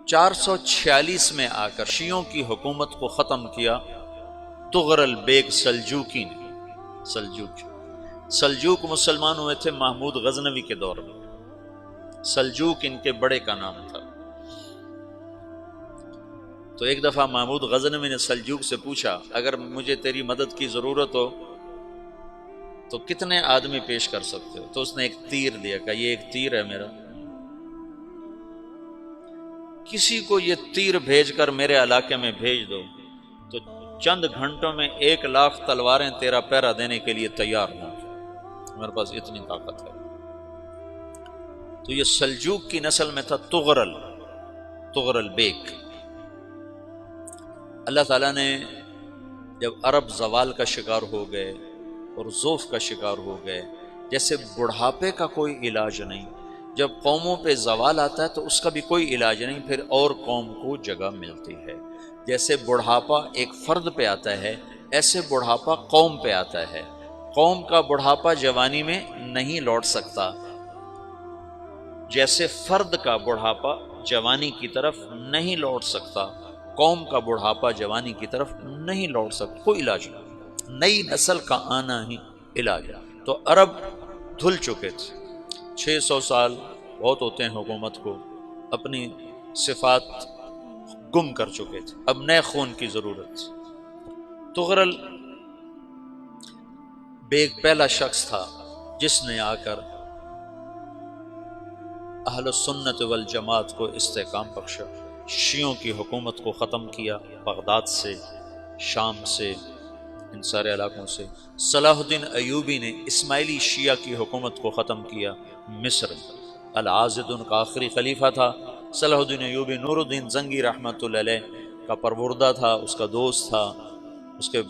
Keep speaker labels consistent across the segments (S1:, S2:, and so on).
S1: 446 میں آ کر شیعوں کی حکومت کو ختم کیا تغرل بیگ سلجوکی نے۔ سلجوک مسلمان ہوئے تھے محمود غزنوی کے دور میں، سلجوک ان کے بڑے کا نام تھا۔ تو ایک دفعہ محمود غزنوی نے سلجوک سے پوچھا اگر مجھے تیری مدد کی ضرورت ہو تو کتنے آدمی پیش کر سکتے ہو؟ تو اس نے ایک تیر دیا، کہا یہ ایک تیر ہے میرا، کسی کو یہ تیر بھیج کر میرے علاقے میں بھیج دو تو چند گھنٹوں میں 1,00,000 تلواریں تیرا پہرا دینے کے لیے تیار ہوں، میرے پاس اتنی طاقت ہے۔ تو یہ سلجوک کی نسل میں تھا تغرل بیگ۔ اللہ تعالیٰ نے جب عرب زوال کا شکار ہو گئے اور ضعف کا شکار ہو گئے، جیسے بڑھاپے کا کوئی علاج نہیں، جب قوموں پہ زوال آتا ہے تو اس کا بھی کوئی علاج نہیں، پھر اور قوم کو جگہ ملتی ہے۔ جیسے بڑھاپا ایک فرد پہ آتا ہے، ایسے بڑھاپا قوم پہ آتا ہے۔ قوم کا بڑھاپا جوانی میں نہیں لوٹ سکتا، جیسے فرد کا بڑھاپا جوانی کی طرف نہیں لوٹ سکتا، قوم کا بڑھاپا جوانی کی طرف نہیں لوٹ سکتا، کوئی علاج نہیں، نئی نسل کا آنا ہی علاج ہے۔ تو عرب دھل چکے تھے، 600 سال بہت ہوتے ہیں حکومت کو، اپنی صفات گم کر چکے تھے، اب نئے خون کی ضرورت تھی۔ تغرل بیگ پہلا شخص تھا جس نے آ کر اہل سنت والجماعت کو استحکام بخشا، شیعوں کی حکومت کو ختم کیا، بغداد سے، شام سے، ان سارے علاقوں سے۔ صلاح الدین ایوبی نے اسماعیلی شیعہ کی حکومت کو ختم کیا، مصر۔ العاضد ان کا آخری خلیفہ تھا۔ صلاح الدین ایوبی نور الدین زنگی رحمۃ اللہ علیہ کا پروردہ تھا، اس کا دوست تھا، اس کے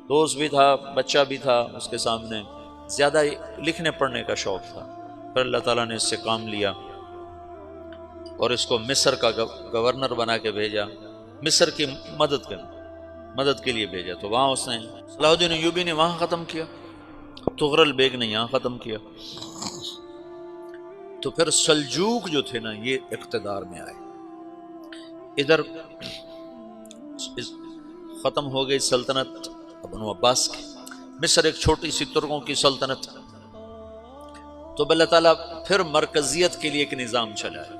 S1: دوست بھی تھا، بچہ بھی تھا اس کے سامنے، زیادہ لکھنے پڑھنے کا شوق تھا۔ پھر اللہ تعالیٰ نے اس سے کام لیا اور اس کو مصر کا گورنر بنا کے بھیجا، مصر کی مدد کے لیے بھیجا۔ تو وہاں اس نے صلاح الدین ایوبی نے وہاں ختم کیا، تغرل بیگ نے یہاں ختم کیا۔ تو پھر سلجوک جو تھے نا یہ اقتدار میں آئے، ادھر ختم ہو گئی سلطنت بنو عباس کی، مصر ایک چھوٹی سی ترکوں کی سلطنت۔ تو اللہ تعالیٰ پھر مرکزیت کے لیے ایک نظام چلایا،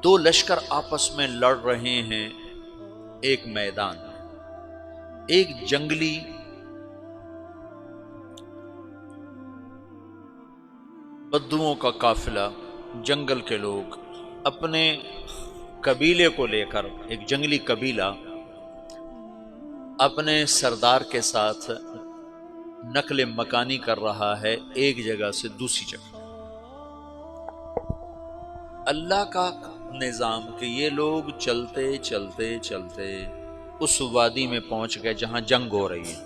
S1: دو لشکر آپس میں لڑ رہے ہیں ایک میدان میں، ایک جنگلی بدوؤں کا قافلہ، جنگل کے لوگ اپنے قبیلے کو لے کر، ایک جنگلی قبیلہ اپنے سردار کے ساتھ نقل مکانی کر رہا ہے ایک جگہ سے دوسری جگہ۔ اللہ کا نظام کہ یہ لوگ چلتے چلتے چلتے اس وادی میں پہنچ گئے جہاں جنگ ہو رہی ہے،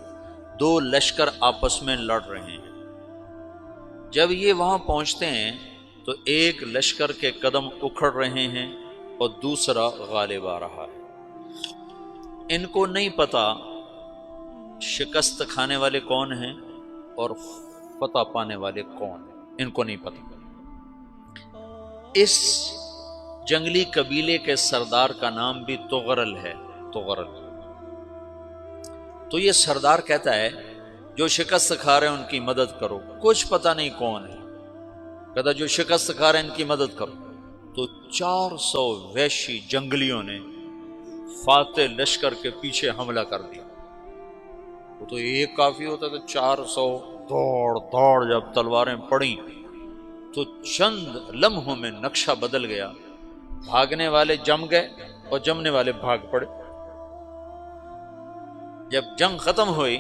S1: دو لشکر آپس میں لڑ رہے ہیں۔ جب یہ وہاں پہنچتے ہیں تو ایک لشکر کے قدم اکھڑ رہے ہیں اور دوسرا غالب آ رہا ہے۔ ان کو نہیں پتا شکست کھانے والے کون ہیں اور فتح پانے والے کون ہیں، ان کو نہیں پتا۔ اس جنگلی قبیلے کے سردار کا نام بھی تغرل ہے، تغرل۔ تو یہ سردار کہتا ہے جو شکست کھا رہے ہیں ان کی مدد کرو، کچھ پتہ نہیں کون ہے، کہتا جو شکست کھا رہے ہیں ان کی مدد کرو۔ تو 400 وحشی جنگلیوں نے فاتح لشکر کے پیچھے حملہ کر دیا۔ وہ تو ایک کافی ہوتا تھا، 400 دوڑ جب تلواریں پڑیں تو چند لمحوں میں نقشہ بدل گیا، بھاگنے والے جم گئے اور جمنے والے بھاگ پڑے۔ جب جنگ ختم ہوئی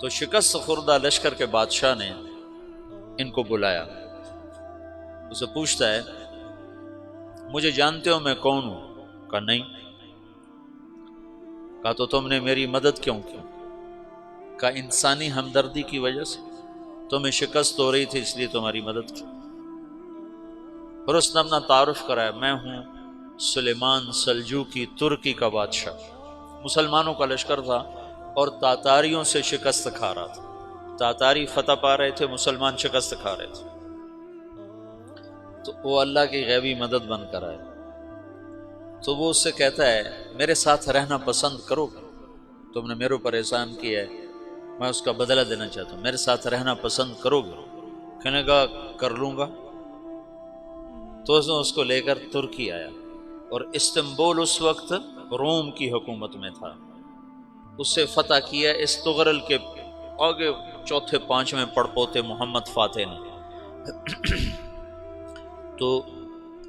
S1: تو شکست خوردہ لشکر کے بادشاہ نے ان کو بلایا، اسے پوچھتا ہے مجھے جانتے ہو میں کون ہوں؟ کہا نہیں۔ کہا تو تم نے میری مدد کیوں کی؟ کہا انسانی ہمدردی کی وجہ سے، تمہیں شکست ہو رہی تھی اس لیے تمہاری مدد کی۔ پھر اس نے اپنا تعارف کرایا، میں ہوں سلیمان سلجوکی، ترکی کا بادشاہ۔ مسلمانوں کا لشکر تھا اور تاتاریوں سے شکست کھا رہا تھا، تاتاری فتح پا رہے تھے، مسلمان شکست کھا رہے تھے۔ تو وہ اللہ کی غیبی مدد بن کر آئے، تو وہ اس سے کہتا ہے میرے ساتھ رہنا پسند کرو گے؟ تم نے میرے اوپر احسان کیا ہے، میں اس کا بدلہ دینا چاہتا ہوں، میرے ساتھ رہنا پسند کرو گے؟ کہنے کا کر لوں گا۔ تو اس نے اس کو لے کر ترکی آیا، اور استنبول اس وقت روم کی حکومت میں تھا، اسے فتح کیا اس تغرل کے آگے چوتھے پانچویں پڑپوتے محمد فاتح نے۔ تو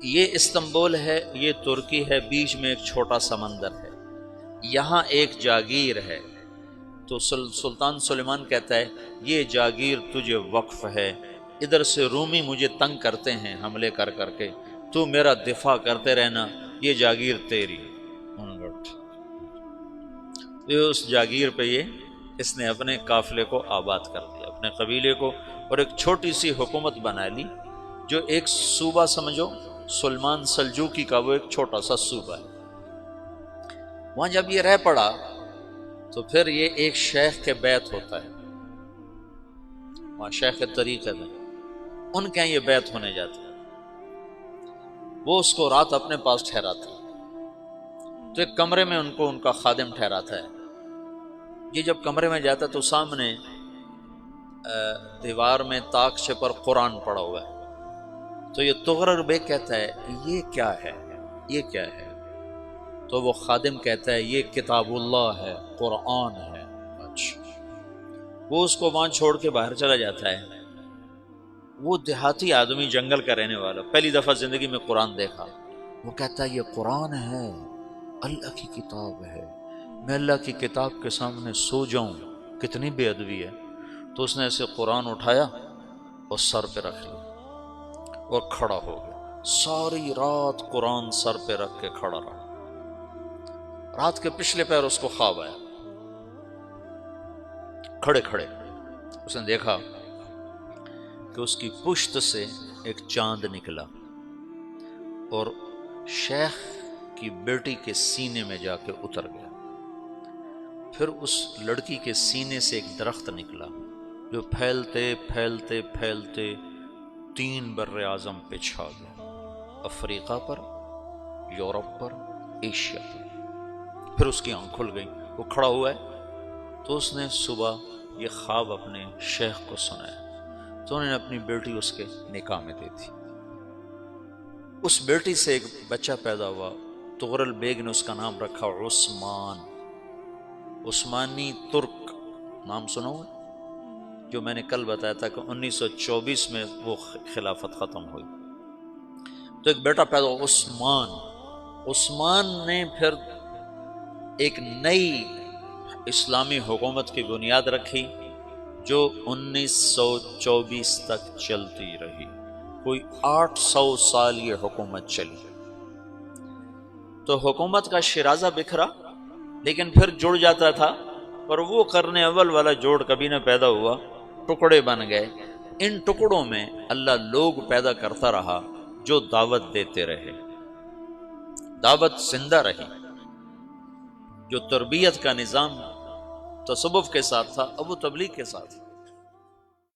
S1: یہ استنبول ہے، یہ ترکی ہے، بیچ میں ایک چھوٹا سمندر ہے، یہاں ایک جاگیر ہے۔ تو سلطان سلیمان کہتا ہے یہ جاگیر تجھے وقف ہے، ادھر سے رومی مجھے تنگ کرتے ہیں حملے کر کر کے، تو میرا دفاع کرتے رہنا، یہ جاگیر تیری۔ اس جاگیر پہ اس نے اپنے قافلے کو آباد کر دیا، اپنے قبیلے کو، اور ایک چھوٹی سی حکومت بنا لی، جو ایک صوبہ سمجھو سلمان سلجوقی کا، وہ ایک چھوٹا سا صوبہ ہے۔ وہاں جب یہ رہ پڑا تو پھر یہ ایک شیخ کے بیت ہوتا ہے، وہاں شیخ طریقت ہے، ان کے یہ بیت ہونے جاتا ہے، وہ اس کو رات اپنے پاس ٹھہراتا ہے، تو ایک کمرے میں ان کو ان کا خادم ٹھہراتا ہے۔ یہ جب کمرے میں جاتا ہے تو سامنے دیوار میں تاکچے پر قرآن پڑا ہوا ہے، تو یہ تغرل بیگ کہتا ہے یہ کیا ہے، یہ کیا ہے؟ تو وہ خادم کہتا ہے یہ کتاب اللہ ہے، قرآن ہے۔ اچھا، وہ اس کو وہاں چھوڑ کے باہر چلا جاتا ہے۔ وہ دیہاتی آدمی، جنگل کا رہنے والا، پہلی دفعہ زندگی میں قرآن دیکھا، وہ کہتا ہے یہ قرآن ہے، اللہ کی کتاب ہے، میں اللہ کی کتاب کے سامنے سو جاؤں، کتنی بے ادبی ہے۔ تو اس نے ایسے قرآن اٹھایا اور سر پہ رکھ لیا اور کھڑا ہو گیا، ساری رات قرآن سر پہ رکھ کے کھڑا رہا۔ رات کے پچھلے پہر اس کو خواب آیا، کھڑے کھڑے اس نے دیکھا کہ اس کی پشت سے ایک چاند نکلا اور شیخ کی بیٹی کے سینے میں جا کے اتر گیا۔ پھر اس لڑکی کے سینے سے ایک درخت نکلا جو پھیلتے پھیلتے پھیلتے 3 بر اعظم پہ چھا گیا، افریقہ پر، یورپ پر، ایشیا پر۔ پھر اس کی آنکھ کھل گئی، وہ کھڑا ہوا ہے، تو اس نے صبح یہ خواب اپنے شیخ کو سنایا، تو انہوں نے اپنی بیٹی اس کے نکاح میں دے دی۔ اس بیٹی سے ایک بچہ پیدا ہوا، تغرل بیگ نے اس کا نام رکھا عثمان، عثمانی ترک نام سنا ہوا، جو میں نے کل بتایا تھا کہ 1924 میں وہ خلافت ختم ہوئی۔ تو ایک بیٹا پیدا ہوا عثمان۔ عثمان نے پھر ایک نئی اسلامی حکومت کی بنیاد رکھی جو 1924 تک چلتی رہی، کوئی 800 سال یہ حکومت چلی۔ تو حکومت کا شیرازہ بکھرا، لیکن پھر جڑ جاتا تھا، پر وہ قرن اول والا جوڑ کبھی نہ پیدا ہوا، ٹکڑے بن گئے۔ ان ٹکڑوں میں اللہ لوگ پیدا کرتا رہا جو دعوت دیتے رہے، دعوت زندہ رہی۔ جو تربیت کا نظام تصوف کے ساتھ تھا، اب وہ تبلیغ کے ساتھ۔